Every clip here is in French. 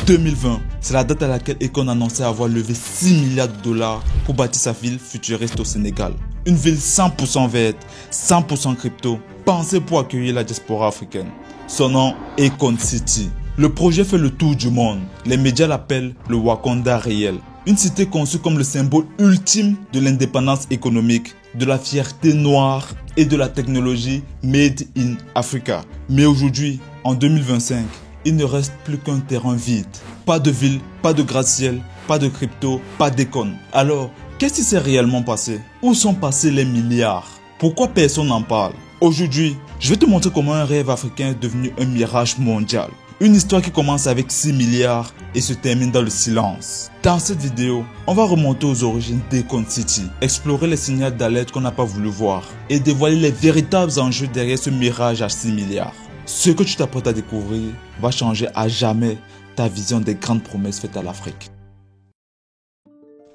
2020, c'est la date à laquelle Akon annonçait avoir levé 6 milliards de dollars pour bâtir sa ville futuriste au Sénégal. Une ville 100% verte, 100% crypto, pensée pour accueillir la diaspora africaine. Son nom, Akon City. Le projet fait le tour du monde. Les médias l'appellent le Wakanda réel. Une cité conçue comme le symbole ultime de l'indépendance économique, de la fierté noire et de la technologie made in Africa. Mais aujourd'hui, en 2025, il ne reste plus qu'un terrain vide. Pas de ville, pas de gratte-ciel, pas de crypto, pas d'Akon. Alors, qu'est-ce qui s'est réellement passé? Où sont passés les milliards? Pourquoi personne n'en parle? Aujourd'hui, je vais te montrer comment un rêve africain est devenu un mirage mondial. Une histoire qui commence avec 6 milliards et se termine dans le silence. Dans cette vidéo, on va remonter aux origines d'Akon City, explorer les signaux d'alerte qu'on n'a pas voulu voir et dévoiler les véritables enjeux derrière ce mirage à 6 milliards. Ce que tu t'apprêtes à découvrir va changer à jamais ta vision des grandes promesses faites à l'Afrique.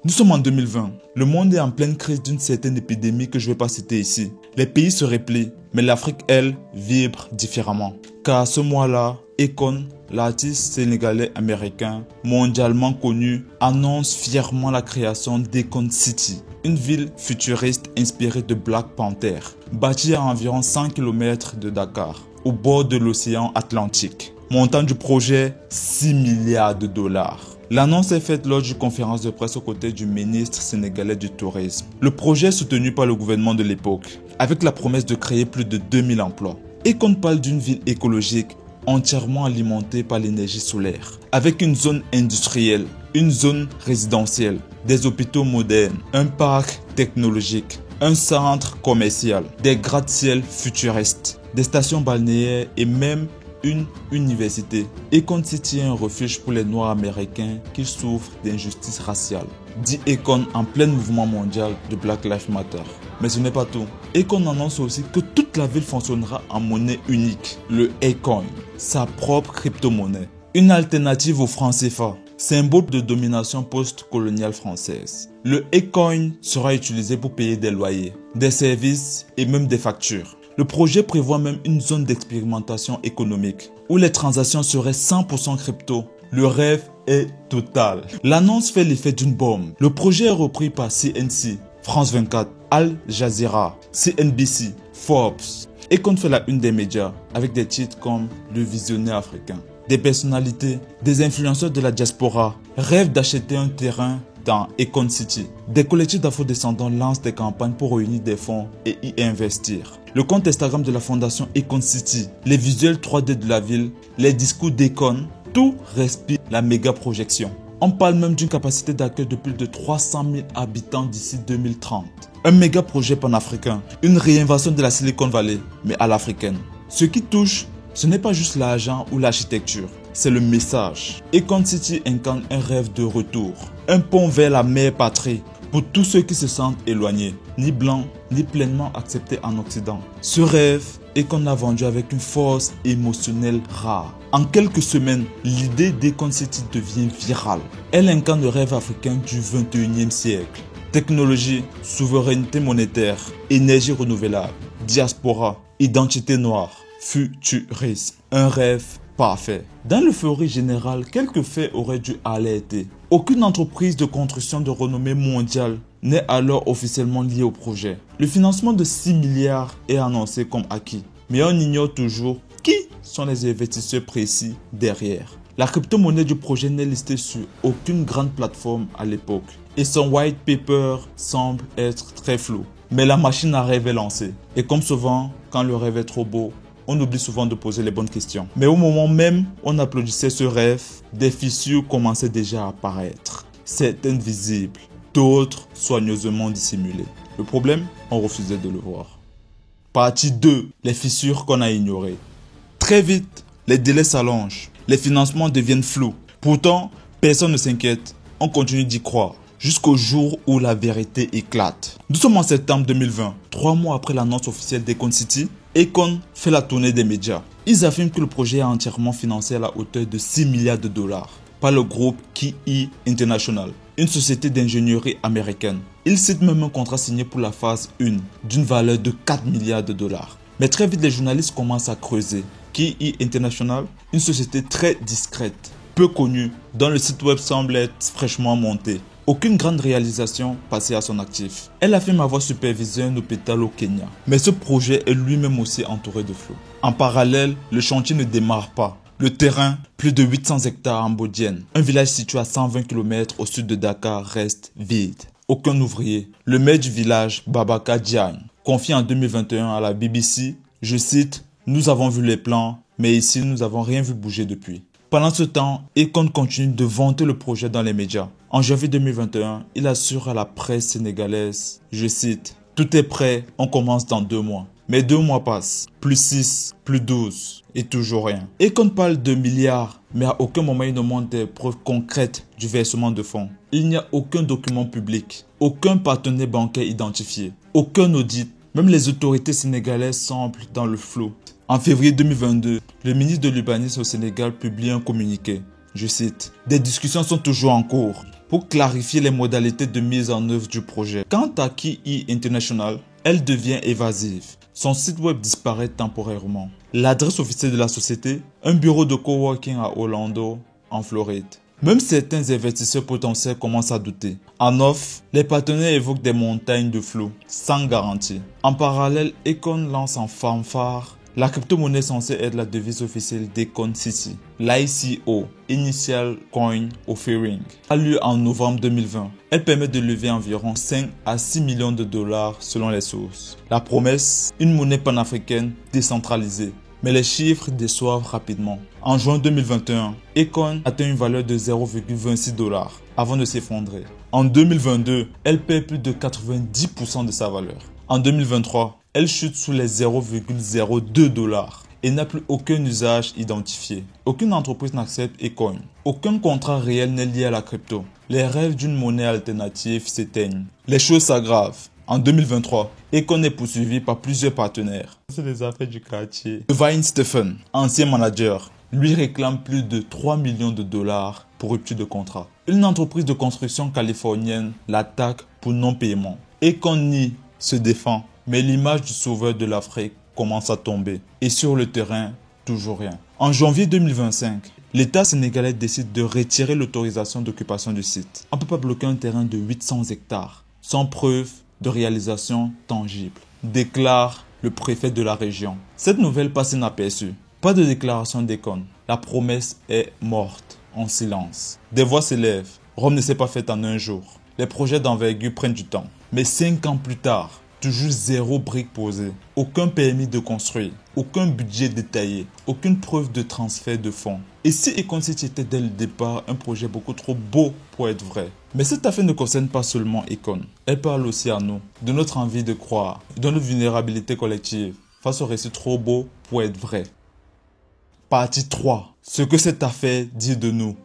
Nous sommes en 2020. Le monde est en pleine crise d'une certaine épidémie que je ne vais pas citer ici. Les pays se replient, mais l'Afrique, elle, vibre différemment. Car à ce mois-là, Akon, l'artiste sénégalais américain mondialement connu, annonce fièrement la création d'Akon City, une ville futuriste inspirée de Black Panther, bâtie à environ 100 km de Dakar, au bord de l'océan Atlantique. Montant du projet, 6 milliards de dollars. L'annonce est faite lors d'une conférence de presse aux côtés du ministre sénégalais du Tourisme. Le projet est soutenu par le gouvernement de l'époque, avec la promesse de créer plus de 2000 emplois. Akon parle d'une ville écologique entièrement alimentée par l'énergie solaire, avec une zone industrielle, une zone résidentielle, des hôpitaux modernes, un parc technologique, un centre commercial, des gratte-ciel futuristes, des stations balnéaires et même une université. Akon City est un refuge pour les Noirs américains qui souffrent d'injustice raciale, dit Akon en plein mouvement mondial de Black Lives Matter. Mais ce n'est pas tout. Akon annonce aussi que toute la ville fonctionnera en monnaie unique, le Akon, sa propre crypto-monnaie. Une alternative au franc CFA, symbole de domination post-coloniale française. Le Akon sera utilisé pour payer des loyers, des services et même des factures. Le projet prévoit même une zone d'expérimentation économique où les transactions seraient 100% crypto. Le rêve est total. L'annonce fait l'effet d'une bombe. Le projet est repris par CNC, France 24, Al Jazeera, CNBC, Forbes. Akon fait la une des médias avec des titres comme Le Visionnaire africain. Des personnalités, des influenceurs de la diaspora rêvent d'acheter un terrain dans Akon City. Des collectifs d'afro-descendants lancent des campagnes pour réunir des fonds et y investir. Le compte Instagram de la fondation Akon City, les visuels 3D de la ville, les discours d'Akon, tout respire la méga projection. On parle même d'une capacité d'accueil de plus de 300 000 habitants d'ici 2030. Un méga projet panafricain, une réinvention de la Silicon Valley, mais à l'africaine. Ce qui touche, ce n'est pas juste l'argent ou l'architecture, c'est le message. Akon City incarne un rêve de retour, un pont vers la mère patrie pour tous ceux qui se sentent éloignés, ni blancs, ni pleinement acceptés en Occident. Ce rêve, Akon l'a vendu avec une force émotionnelle rare. En quelques semaines, l'idée d'Akon City devient virale. Elle incarne le rêve africain du 21e siècle. Technologie, souveraineté monétaire, énergie renouvelable, diaspora, identité noire, futurisme. Un rêve parfait. Dans l'euphorie générale, quelques faits auraient dû alerter. Aucune entreprise de construction de renommée mondiale n'est alors officiellement liée au projet. Le financement de 6 milliards est annoncé comme acquis. Mais on ignore toujours qui sont les investisseurs précis derrière. La crypto-monnaie du projet n'est listée sur aucune grande plateforme à l'époque. Et son white paper semble être très flou. Mais la machine à rêve est lancée. Et comme souvent, quand le rêve est trop beau, on oublie souvent de poser les bonnes questions. Mais au moment même où on applaudissait ce rêve, des fissures commençaient déjà à apparaître. Certaines visibles, d'autres soigneusement dissimulées. Le problème, on refusait de le voir. Partie 2, les fissures qu'on a ignorées. Très vite, les délais s'allongent, les financements deviennent flous. Pourtant, personne ne s'inquiète, on continue d'y croire. Jusqu'au jour où la vérité éclate. Nous sommes en septembre 2020, 3 mois après l'annonce officielle d'Akon City. Akon fait la tournée des médias. Ils affirment que le projet est entièrement financé à la hauteur de 6 milliards de dollars par le groupe KI International, une société d'ingénierie américaine. Ils citent même un contrat signé pour la phase 1 d'une valeur de 4 milliards de dollars. Mais très vite, les journalistes commencent à creuser. KI International, une société très discrète, peu connue, dont le site web semble être fraîchement monté. Aucune grande réalisation passée à son actif. Elle affirme avoir supervisé un hôpital au Kenya. Mais ce projet est lui-même aussi entouré de flou. En parallèle, le chantier ne démarre pas. Le terrain, plus de 800 hectares en Bodienne, un village situé à 120 km au sud de Dakar, reste vide. Aucun ouvrier. Le maire du village, Babaka Diagne, confie en 2021 à la BBC, je cite, « Nous avons vu les plans, mais ici nous n'avons rien vu bouger depuis ». Pendant ce temps, Akon continue de vanter le projet dans les médias. En janvier 2021, il assure à la presse sénégalaise, je cite, « Tout est prêt, on commence dans 2 mois ». Mais 2 mois passent, plus 6, plus 12, et toujours rien. Akon parle de milliards, mais à aucun moment il ne montre des preuves concrètes du versement de fonds. Il n'y a aucun document public, aucun partenaire bancaire identifié, aucun audit. Même les autorités sénégalaises semblent dans le flou. En février 2022, le ministre de l'Urbanisme au Sénégal publie un communiqué. Je cite, « Des discussions sont toujours en cours pour clarifier les modalités de mise en œuvre du projet. Quant à Ki International, elle devient évasive. Son site web disparaît temporairement. L'adresse officielle de la société, un bureau de coworking à Orlando, en Floride. Même certains investisseurs potentiels commencent à douter. En offre, les partenaires évoquent des montagnes de flou, sans garantie. En parallèle, Akon lance en fanfare la crypto-monnaie censée être la devise officielle d'Akon City. L'ICO, Initial Coin Offering, a lieu en novembre 2020. Elle permet de lever environ 5 à 6 millions de dollars selon les sources. La promesse, une monnaie panafricaine décentralisée. Mais les chiffres déçoivent rapidement. En juin 2021, Akon atteint une valeur de 0,26 dollars avant de s'effondrer. En 2022, elle perd plus de 90% de sa valeur. En 2023, elle chute sous les 0,02 dollars et n'a plus aucun usage identifié. Aucune entreprise n'accepte Akon. Aucun contrat réel n'est lié à la crypto. Les rêves d'une monnaie alternative s'éteignent. Les choses s'aggravent. En 2023, Akon est poursuivi par plusieurs partenaires. C'est les affaires du quartier. Devine Stephen, ancien manager, lui réclame plus de 3 millions de dollars pour rupture de contrat. Une entreprise de construction californienne l'attaque pour non-paiement. Akon nie, se défend, mais l'image du sauveur de l'Afrique commence à tomber. Et sur le terrain, toujours rien. En janvier 2025, l'État sénégalais décide de retirer l'autorisation d'occupation du site. On ne peut pas bloquer un terrain de 800 hectares sans preuve de réalisation tangible, déclare le préfet de la région. Cette nouvelle passe inaperçue. Pas de déclaration d'Akon. La promesse est morte, en silence. Des voix s'élèvent. Rome ne s'est pas faite en un jour. Les projets d'envergure prennent du temps. Mais 5 ans plus tard, toujours 0 brique posée, aucun permis de construire, aucun budget détaillé, aucune preuve de transfert de fonds. Et si Akon City était dès le départ un projet beaucoup trop beau pour être vrai? Mais cette affaire ne concerne pas seulement Akon. Elle parle aussi à nous, de notre envie de croire, de notre vulnérabilité collective face au récit trop beau pour être vrai. Partie 3. Ce que cette affaire dit de nous.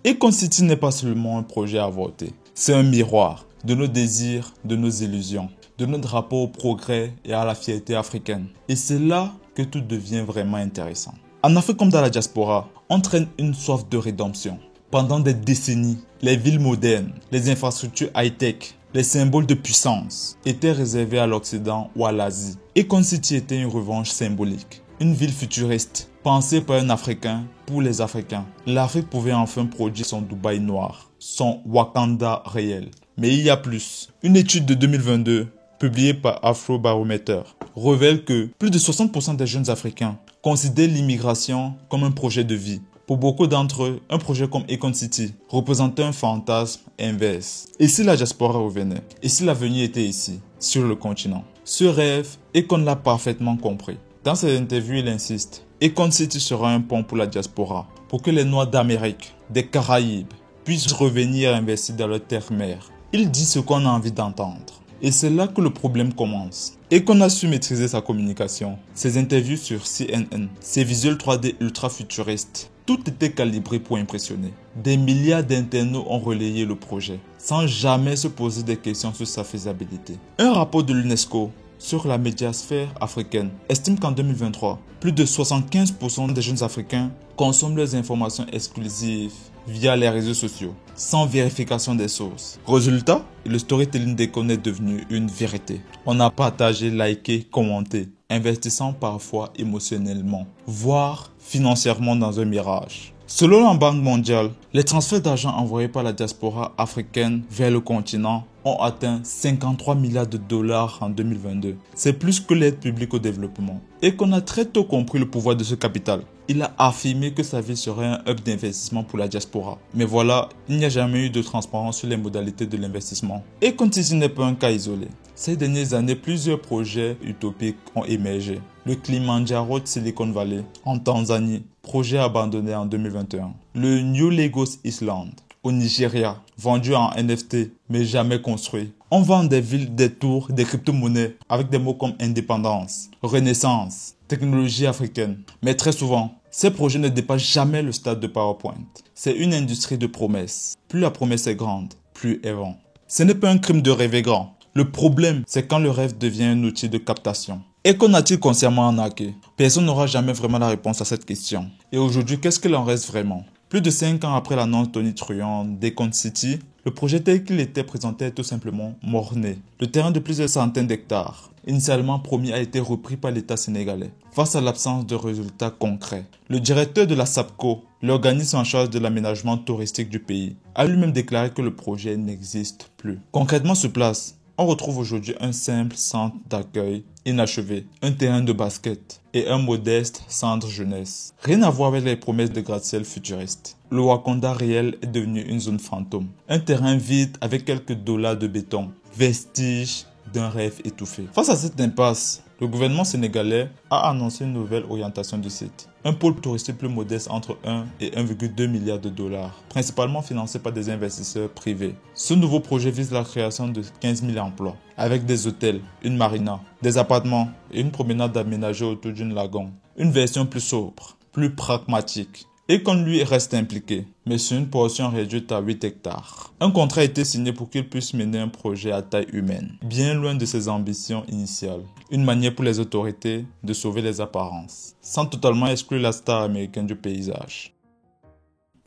Akon City n'est pas seulement un projet avorté. C'est un miroir de nos désirs, de nos illusions, de notre rapport au progrès et à la fierté africaine. Et c'est là que tout devient vraiment intéressant. En Afrique comme dans la diaspora, on traîne une soif de rédemption. Pendant des décennies, les villes modernes, les infrastructures high-tech, les symboles de puissance étaient réservés à l'Occident ou à l'Asie. Akon City était une revanche symbolique. Une ville futuriste, pensée par un Africain pour les Africains. L'Afrique pouvait enfin produire son Dubaï noir, son Wakanda réel. Mais il y a plus. Une étude de 2022, publiée par Afrobarometer, révèle que plus de 60% des jeunes Africains considèrent l'immigration comme un projet de vie. Pour beaucoup d'entre eux, un projet comme Akon City représentait un fantasme inverse. Et si la diaspora revenait? Et si l'avenir était ici, sur le continent? Ce rêve, Akon l'a parfaitement compris. Dans ses interviews, il insiste. Akon City sera un pont pour la diaspora, pour que les Noirs d'Amérique, des Caraïbes, puissent revenir investir dans leur terre-mère. Il dit ce qu'on a envie d'entendre. Et c'est là que le problème commence. Akon a su maîtriser sa communication, ses interviews sur CNN, ses visuels 3D ultra futuristes. Tout était calibré pour impressionner. Des milliards d'internautes ont relayé le projet, sans jamais se poser des questions sur sa faisabilité. Un rapport de l'UNESCO sur la médiasphère africaine estime qu'en 2023, plus de 75% des jeunes Africains consomment leurs informations exclusives via les réseaux sociaux, sans vérification des sources. Résultat, le storytelling d'Akon est devenu une vérité. On a partagé, liké, commenté, investissant parfois émotionnellement, voire financièrement dans un mirage. Selon la Banque mondiale, les transferts d'argent envoyés par la diaspora africaine vers le continent ont atteint 53 milliards de dollars en 2022. C'est plus que l'aide publique au développement. Et qu'on a très tôt compris le pouvoir de ce capital. Il a affirmé que sa ville serait un hub d'investissement pour la diaspora. Mais voilà, il n'y a jamais eu de transparence sur les modalités de l'investissement. Et comme si ce n'est pas un cas isolé. Ces dernières années, plusieurs projets utopiques ont émergé. Le Kilimanjaro de Silicon Valley en Tanzanie, projet abandonné en 2021. Le New Lagos Island au Nigeria, vendu en NFT mais jamais construit. On vend des villes, des tours, des crypto-monnaies avec des mots comme indépendance, renaissance, technologie africaine. Mais très souvent, ces projets ne dépassent jamais le stade de PowerPoint. C'est une industrie de promesses. Plus la promesse est grande, plus elle vend. Ce n'est pas un crime de rêver grand. Le problème, c'est quand le rêve devient un outil de captation. Et qu'en a-t-il consciemment arnaqué? Personne n'aura jamais vraiment la réponse à cette question. Et aujourd'hui, qu'est-ce qu'il en reste vraiment? Plus de 5 ans après l'annonce tonitruante d'Econ City, le projet tel qu'il était présenté est tout simplement mort-né. Le terrain de plusieurs centaines d'hectares, initialement promis, a été repris par l'État sénégalais. Face à l'absence de résultats concrets, le directeur de la SAPCO, l'organisme en charge de l'aménagement touristique du pays, a lui-même déclaré que le projet n'existe plus. Concrètement sur place, on retrouve aujourd'hui un simple centre d'accueil inachevé, un terrain de basket et un modeste centre jeunesse. Rien à voir avec les promesses de gratte-ciel futuristes. Le Wakanda réel est devenu une zone fantôme. Un terrain vide avec quelques dollars de béton. Vestige d'un rêve étouffé. Face à cette impasse, le gouvernement sénégalais a annoncé une nouvelle orientation du site. Un pôle touristique plus modeste entre 1 et 1,2 milliard de dollars, principalement financé par des investisseurs privés. Ce nouveau projet vise la création de 15 000 emplois, avec des hôtels, une marina, des appartements et une promenade aménagée autour d'une lagon. Une version plus sobre, plus pragmatique. Et qu'on lui reste impliqué, mais sur une portion réduite à 8 hectares. Un contrat a été signé pour qu'il puisse mener un projet à taille humaine, bien loin de ses ambitions initiales. Une manière pour les autorités de sauver les apparences, sans totalement exclure la star américaine du paysage.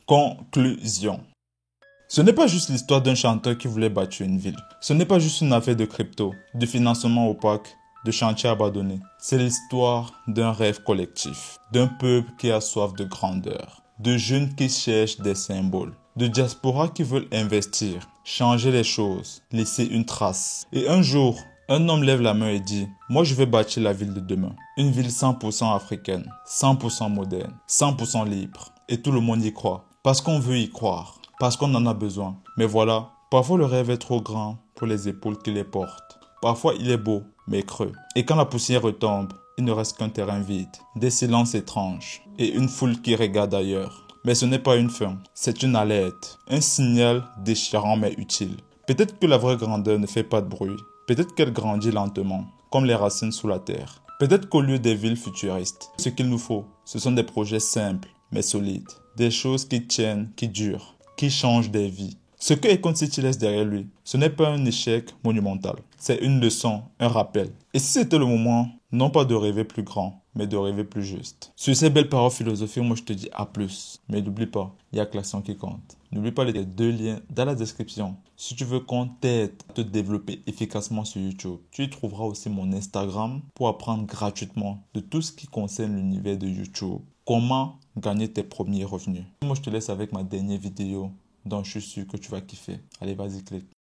Conclusion. Ce n'est pas juste l'histoire d'un chanteur qui voulait bâtir une ville. Ce n'est pas juste une affaire de crypto, de financement opaque, de chantiers abandonnés. C'est l'histoire d'un rêve collectif, d'un peuple qui a soif de grandeur, de jeunes qui cherchent des symboles, de diaspora qui veulent investir, changer les choses, laisser une trace. Et un jour, un homme lève la main et dit « Moi je vais bâtir la ville de demain. Une ville 100% africaine, 100% moderne, 100% libre. » Et tout le monde y croit. Parce qu'on veut y croire, parce qu'on en a besoin. Mais voilà, parfois le rêve est trop grand pour les épaules qui les portent. Parfois il est beau, mais creux. Et quand la poussière retombe, il ne reste qu'un terrain vide, des silences étranges et une foule qui regarde ailleurs. Mais ce n'est pas une fin, c'est une alerte, un signal déchirant mais utile. Peut-être que la vraie grandeur ne fait pas de bruit, peut-être qu'elle grandit lentement, comme les racines sous la terre. Peut-être qu'au lieu des villes futuristes, ce qu'il nous faut, ce sont des projets simples mais solides, des choses qui tiennent, qui durent, qui changent des vies. Ce que Econ City laisse derrière lui, ce n'est pas un échec monumental. C'est une leçon, un rappel. Et si c'était le moment, non pas de rêver plus grand, mais de rêver plus juste. Sur ces belles paroles philosophiques, moi je te dis à plus. Mais n'oublie pas, il n'y a que l'action qui compte. N'oublie pas les 2 liens dans la description. Si tu veux qu'on t'aide à te développer efficacement sur YouTube, tu y trouveras aussi mon Instagram pour apprendre gratuitement de tout ce qui concerne l'univers de YouTube. Comment gagner tes premiers revenus. Moi je te laisse avec ma dernière vidéo. Donc je suis sûr que tu vas kiffer. Allez, vas-y, clique.